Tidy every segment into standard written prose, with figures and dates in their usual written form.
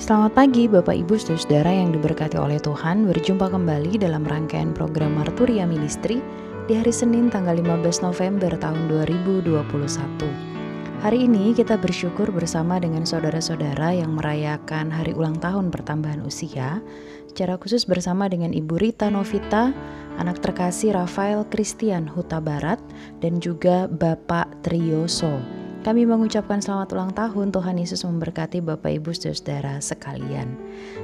Selamat pagi Bapak Ibu Saudara yang diberkati oleh Tuhan. Berjumpa kembali dalam rangkaian program Marturia Ministry di hari Senin tanggal 15 November tahun 2021. Hari ini kita bersyukur bersama dengan saudara-saudara yang merayakan hari ulang tahun pertambahan usia, secara khusus bersama dengan Ibu Rita Novita, anak terkasih Rafael Christian Huta Barat, dan juga Bapak Trioso. Kami mengucapkan selamat ulang tahun. Tuhan Yesus memberkati Bapak Ibu Saudara sekalian.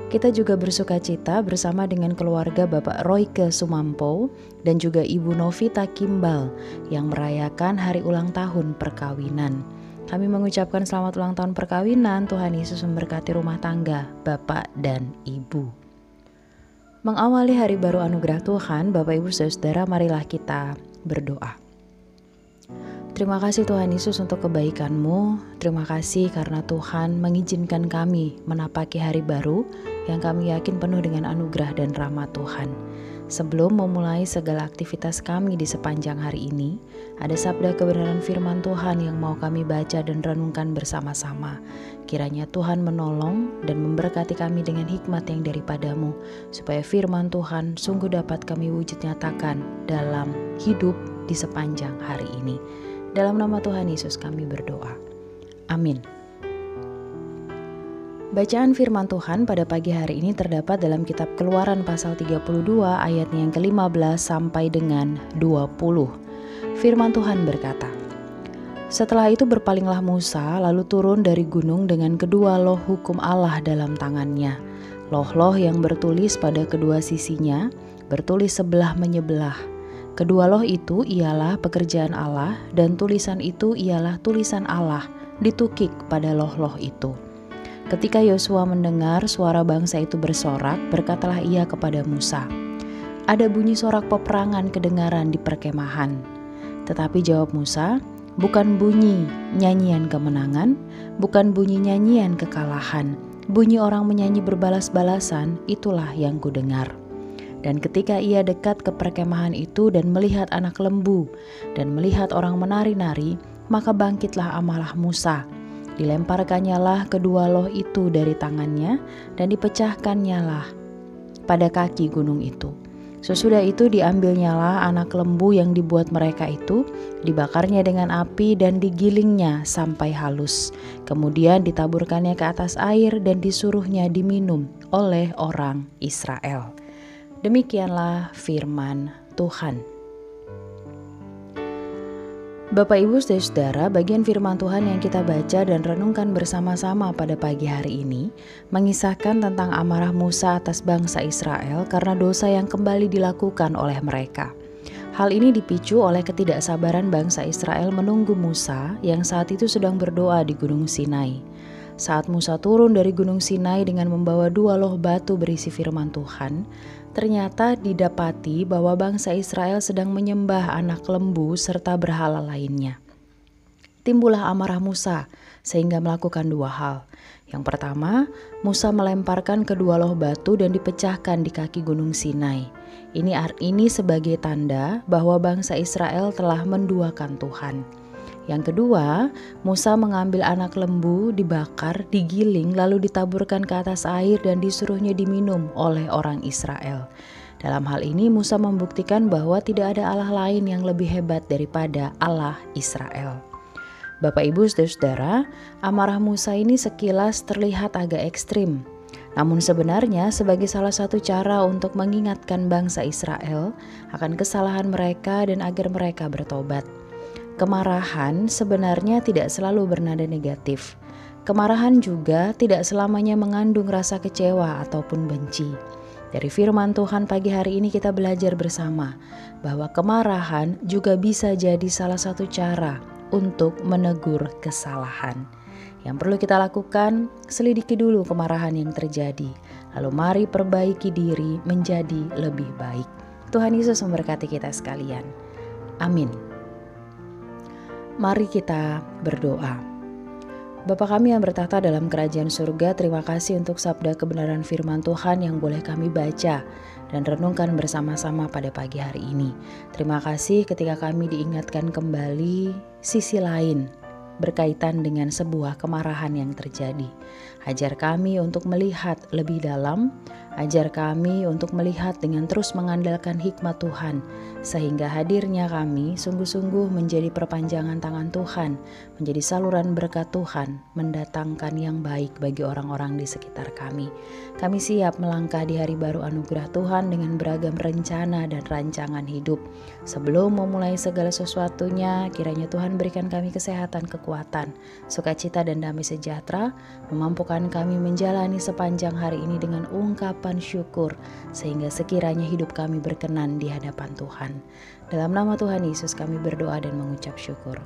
Kita juga bersuka cita bersama dengan keluarga Bapak Royke Sumampo dan juga Ibu Novita Kimbal yang merayakan hari ulang tahun perkawinan. Kami mengucapkan selamat ulang tahun perkawinan. Tuhan Yesus memberkati rumah tangga Bapak dan Ibu. Mengawali hari baru anugerah Tuhan, Bapak Ibu Saudara, marilah kita berdoa. Terima kasih Tuhan Yesus untuk kebaikan-Mu. Terima kasih karena Tuhan mengizinkan kami menapaki hari baru yang kami yakin penuh dengan anugerah dan rahmat Tuhan. Sebelum memulai segala aktivitas kami di sepanjang hari ini, ada sabda kebenaran firman Tuhan yang mau kami baca dan renungkan bersama-sama. Kiranya Tuhan menolong dan memberkati kami dengan hikmat yang daripada-Mu, supaya firman Tuhan sungguh dapat kami wujud nyatakan dalam hidup di sepanjang hari ini. Dalam nama Tuhan Yesus kami berdoa. Amin. Bacaan firman Tuhan pada pagi hari ini terdapat dalam kitab Keluaran pasal 32 ayatnya yang ke-15 sampai dengan 20. Firman Tuhan berkata, "Setelah itu berpalinglah Musa lalu turun dari gunung dengan kedua loh hukum Allah dalam tangannya. Loh-loh yang bertulis pada kedua sisinya, bertulis sebelah menyebelah. Kedua loh itu ialah pekerjaan Allah dan tulisan itu ialah tulisan Allah ditukik pada loh-loh itu. Ketika Yosua mendengar suara bangsa itu bersorak, berkatalah ia kepada Musa, 'Ada bunyi sorak peperangan kedengaran di perkemahan.' Tetapi jawab Musa, 'Bukan bunyi nyanyian kemenangan, bukan bunyi nyanyian kekalahan. Bunyi orang menyanyi berbalas-balasan, itulah yang kudengar.' Dan ketika ia dekat ke perkemahan itu dan melihat anak lembu dan melihat orang menari-nari, maka bangkitlah amarah Musa. Dilemparkannyalah kedua loh itu dari tangannya dan dipecahkannyalah pada kaki gunung itu. Sesudah itu diambilnyalah anak lembu yang dibuat mereka itu, dibakarnya dengan api dan digilingnya sampai halus. Kemudian ditaburkannya ke atas air dan disuruhnya diminum oleh orang Israel." Demikianlah firman Tuhan. Bapak Ibu Saudara, bagian firman Tuhan yang kita baca dan renungkan bersama-sama pada pagi hari ini mengisahkan tentang amarah Musa atas bangsa Israel karena dosa yang kembali dilakukan oleh mereka. Hal ini dipicu oleh ketidaksabaran bangsa Israel menunggu Musa yang saat itu sedang berdoa di Gunung Sinai. Saat Musa turun dari Gunung Sinai dengan membawa dua loh batu berisi firman Tuhan, ternyata didapati bahwa bangsa Israel sedang menyembah anak lembu serta berhala lainnya. Timbullah amarah Musa sehingga melakukan dua hal. Yang pertama, Musa melemparkan kedua loh batu dan dipecahkan di kaki Gunung Sinai. Ini sebagai tanda bahwa bangsa Israel telah menduakan Tuhan. Yang kedua, Musa mengambil anak lembu, dibakar, digiling, lalu ditaburkan ke atas air dan disuruhnya diminum oleh orang Israel. Dalam hal ini Musa membuktikan bahwa tidak ada Allah lain yang lebih hebat daripada Allah Israel. Bapak Ibu Saudara, amarah Musa ini sekilas terlihat agak ekstrim. Namun sebenarnya sebagai salah satu cara untuk mengingatkan bangsa Israel akan kesalahan mereka dan agar mereka bertobat. Kemarahan sebenarnya tidak selalu bernada negatif. Kemarahan juga tidak selamanya mengandung rasa kecewa ataupun benci. Dari firman Tuhan pagi hari ini kita belajar bersama bahwa kemarahan juga bisa jadi salah satu cara untuk menegur kesalahan. Yang perlu kita lakukan, selidiki dulu kemarahan yang terjadi. Lalu mari perbaiki diri menjadi lebih baik. Tuhan Yesus memberkati kita sekalian. Amin. Mari kita berdoa. Bapa kami yang bertahta dalam kerajaan surga, terima kasih untuk sabda kebenaran firman Tuhan yang boleh kami baca dan renungkan bersama-sama pada pagi hari ini. Terima kasih ketika kami diingatkan kembali sisi lain berkaitan dengan sebuah kemarahan yang terjadi. Ajar kami untuk melihat lebih dalam, ajar kami untuk melihat dengan terus mengandalkan hikmat Tuhan, sehingga hadirnya kami sungguh-sungguh menjadi perpanjangan tangan Tuhan, menjadi saluran berkat Tuhan, mendatangkan yang baik bagi orang-orang di sekitar kami. Kami siap melangkah di hari baru anugerah Tuhan dengan beragam rencana dan rancangan hidup. Sebelum memulai segala sesuatunya, kiranya Tuhan berikan kami kesehatan, kekuatan, sukacita dan damai sejahtera, memampukan kami menjalani sepanjang hari ini dengan ungkapan syukur, sehingga sekiranya hidup kami berkenan di hadapan Tuhan. Dalam nama Tuhan Yesus kami berdoa dan mengucap syukur.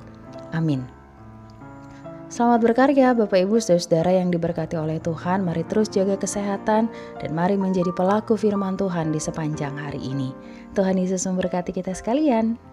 Amin. Selamat berkarya Bapak Ibu Saudara yang diberkati oleh Tuhan. Mari terus jaga kesehatan dan mari menjadi pelaku firman Tuhan di sepanjang hari ini. Tuhan Yesus memberkati kita sekalian.